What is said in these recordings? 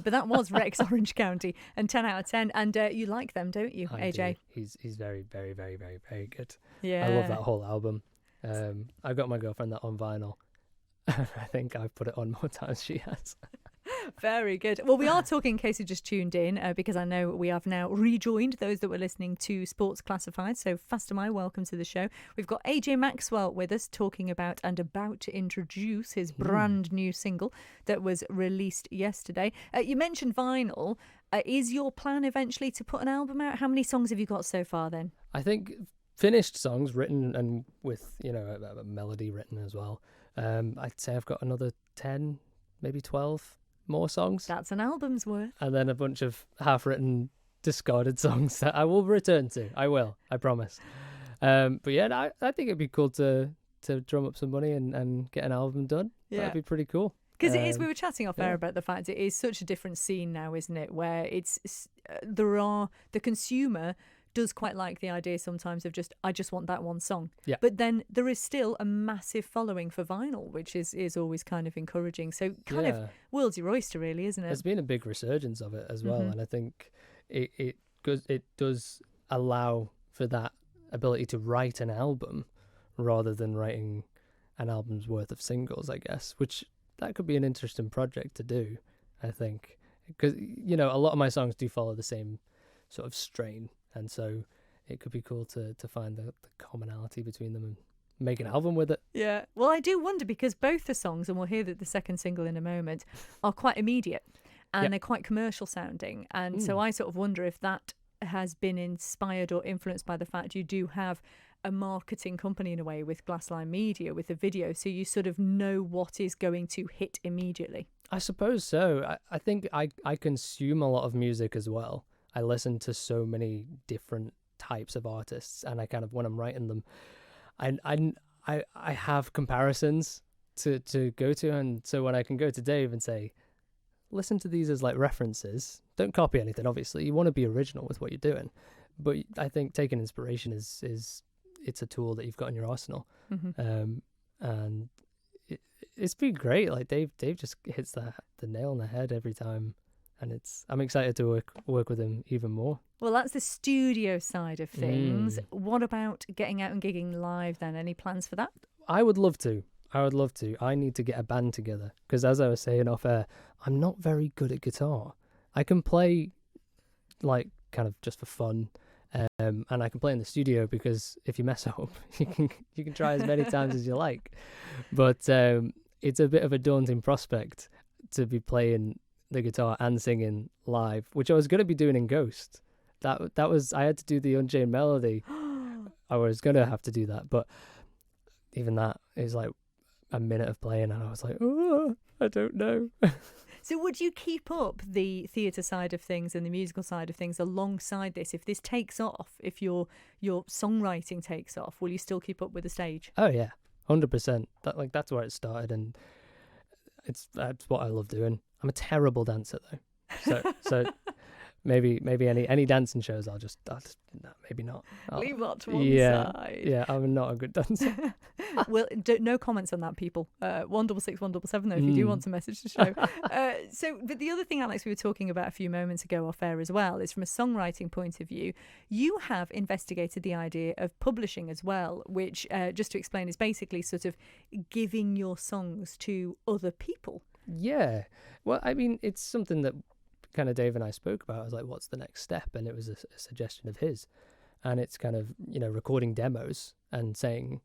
But that was Rex Orange County and 10 out of 10. And you like them, don't you, AJ? Do. He's very, very, very, very, very good. Yeah. I love that whole album. I got my girlfriend that on vinyl. I think I've put it on more times she has. Very good. Well, we are talking, in case you just tuned in, because I know we have now rejoined those that were listening to Sports Classified. So, Fastermy, welcome to the show. We've got AJ Maxwell with us talking about and about to introduce his brand new single that was released yesterday. You mentioned vinyl. Is your plan eventually to put an album out? How many songs have you got so far then? I think finished songs written and with, a melody written as well. I'd say I've got another 10, maybe 12 more songs. That's an album's worth. And then a bunch of half-written, discarded songs that I will return to. I will, I promise. But yeah, I think it'd be cool to drum up some money and get an album done. Yeah. That'd be pretty cool. Because it is, we were chatting off air about the fact it is such a different scene now, isn't it? Where the consumer does quite like the idea sometimes of I just want that one song. Yeah. But then there is still a massive following for vinyl, which is always kind of encouraging. So kind of world's your oyster, really, isn't it? There's been a big resurgence of it as well. And I think it does allow for that ability to write an album rather than writing an album's worth of singles, I guess, which that could be an interesting project to do, I think. Because, a lot of my songs do follow the same sort of strain. And so it could be cool to find the commonality between them and make an album with it. Yeah. Well, I do wonder, because both the songs, and we'll hear that the second single in a moment, are quite immediate and they're quite commercial sounding. And so I sort of wonder if that has been inspired or influenced by the fact you do have a marketing company in a way with Glassline Media, with the video, so you sort of know what is going to hit immediately. I suppose so. I think I consume a lot of music as well. I listen to so many different types of artists, and I kind of, when I'm writing them, I have comparisons to go to, and so when I can go to Dave and say, listen to these as like references, don't copy anything, obviously, you want to be original with what you're doing, but I think taking inspiration is it's a tool that you've got in your arsenal. And it's been great. Like Dave just hits the nail on the head every time. And I'm excited to work with him even more. Well, that's the studio side of things. What about getting out and gigging live then? Any plans for that? I would love to. I need to get a band together. Because as I was saying off air, I'm not very good at guitar. I can play, like, kind of just for fun. And I can play in the studio because if you mess up, you can try as many times as you like. But it's a bit of a daunting prospect to be playing the guitar and singing live, which I was going to be doing in Ghost. That was, I had to do the Unchained Melody. I was going to have to do that, but even that is like a minute of playing and I was like, oh, I don't know. So would you keep up the theatre side of things and the musical side of things alongside this? If this takes off, if your songwriting takes off, will you still keep up with the stage? Oh yeah, 100%. That's where it started, and that's what I love doing. I'm a terrible dancer though, so maybe any dancing shows I'll just no, maybe not. Leave that to one side. Yeah, I'm not a good dancer. Well, no comments on that, people. 166 177 though, if you do want to message the show. But the other thing, Alex, we were talking about a few moments ago off air as well, is from a songwriting point of view, you have investigated the idea of publishing as well, which, just to explain, is basically sort of giving your songs to other people. Yeah. Well, I mean, it's something that kind of Dave and I spoke about. I was like, what's the next step? And it was a suggestion of his. And it's kind of, recording demos and saying,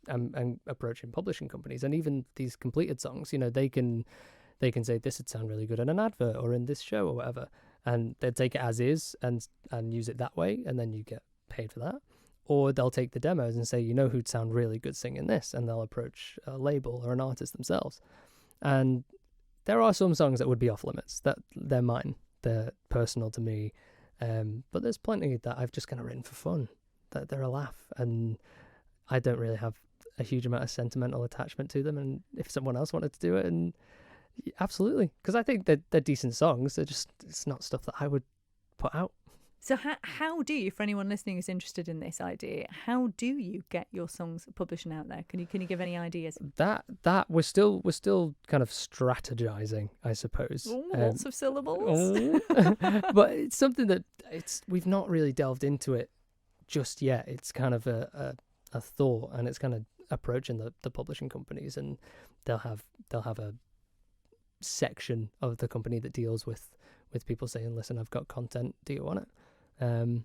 and approaching publishing companies. And even these completed songs, they can say this would sound really good in an advert or in this show or whatever. And they'll take it as is and use it that way. And then you get paid for that. Or they'll take the demos and say, who'd sound really good singing this? And they'll approach a label or an artist themselves. And there are some songs that would be off limits, that they're mine, they're personal to me. But there's plenty that I've just kind of written for fun, that they're a laugh. And I don't really have a huge amount of sentimental attachment to them. And if someone else wanted to do it, and absolutely. Because I think that they're decent songs. It's not stuff that I would put out. So how do you, for anyone listening who's interested in this idea, how do you get your songs publishing out there? Can you give any ideas? That we're still kind of strategizing, I suppose. Ooh, lots of syllables. But it's something that we've not really delved into it just yet. It's kind of a thought, and it's kind of approaching the publishing companies, and they'll have a section of the company that deals with people saying, listen, I've got content, do you want it? And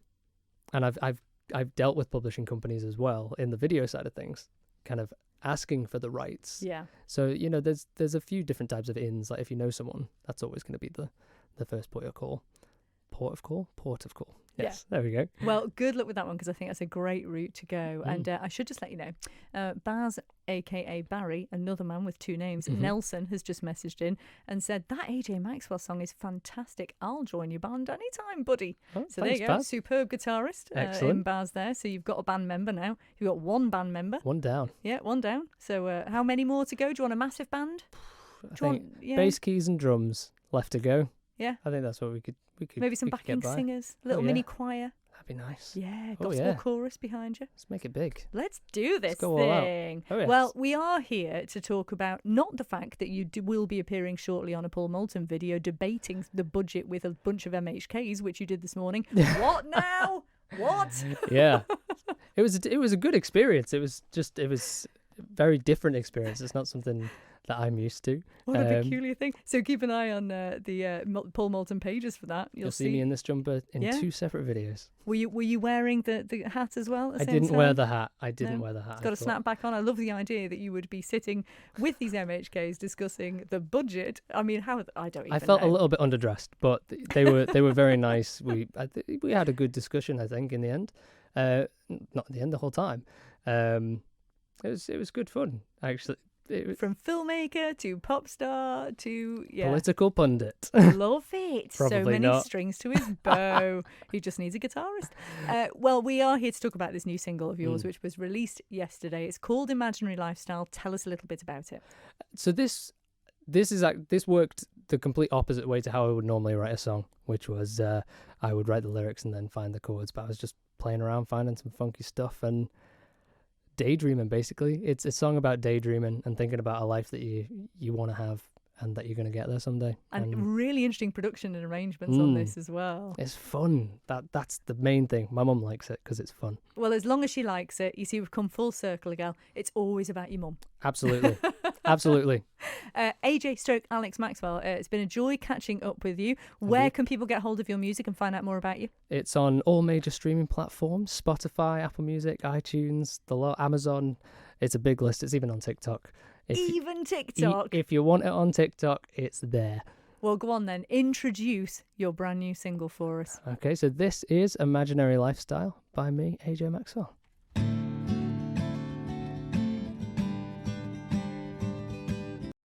I've dealt with publishing companies as well in the video side of things, kind of asking for the rights. Yeah. So, there's a few different types of ins. Like if you know someone, that's always going to be the first port of call. Port of call? Yes, yeah. There we go. Well, good luck with that one, because I think that's a great route to go. And I should just let you know, Baz, a.k.a. Barry, another man with two names, Nelson, has just messaged in and said, that AJ Maxwell song is fantastic. I'll join your band anytime, buddy. Oh, so thanks, there you go. Baz. Superb guitarist in Baz there. So you've got a band member now. You've got one band member. One down. Yeah, one down. So how many more to go? Do you want a massive band? I think bass, keys and drums left to go. Yeah. I think that's what we could maybe some backing singers, little mini choir. That'd be nice. Yeah, gospel chorus behind you. Let's make it big. Let's do this thing. Oh, yes. Well, we are here to talk about not the fact that you will be appearing shortly on a Paul Moulton video debating the budget with a bunch of MHKs, which you did this morning. What now? What? Yeah. It was a good experience. It was a very different experience. It's not something that I'm used to. What a peculiar thing. So keep an eye on the Paul Moulton pages for that. You'll see me in this jumper in two separate videos. Were you wearing the hat as well? I didn't wear the hat. I didn't wear the hat. It's got a snap back on. I love the idea that you would be sitting with these MHKs discussing the budget. I mean, I felt a little bit underdressed, but they were very nice. We had a good discussion, I think, in the end. Not in the end, the whole time. It was good fun, actually. From filmmaker to pop star to political pundit. Love it. So many not. Strings to his bow. He just needs a guitarist. Well, we are here to talk about this new single of yours, which was released yesterday. It's called Imaginary Lifestyle. Tell us a little bit about it. So this worked the complete opposite way to how I would normally write a song, which was I would write the lyrics and then find the chords. But I was just playing around, finding some funky stuff and daydreaming. Basically, it's a song about daydreaming and thinking about a life that you want to have and that you're going to get there someday. And really interesting production and arrangements on this as well. It's fun. That's the main thing. My mum likes it because it's fun. Well, as long as she likes it, you see, we've come full circle again. It's always about your mum. Absolutely. Absolutely. AJ / Alex Maxwell, it's been a joy catching up with you. Where can people get hold of your music and find out more about you? It's on all major streaming platforms: Spotify, Apple Music, iTunes, the lot, Amazon. It's a big list. It's even on TikTok. Even TikTok? If you want it on TikTok, it's there. Well, go on then. Introduce your brand new single for us. Okay, so this is Imaginary Lifestyle by me, AJ Maxwell.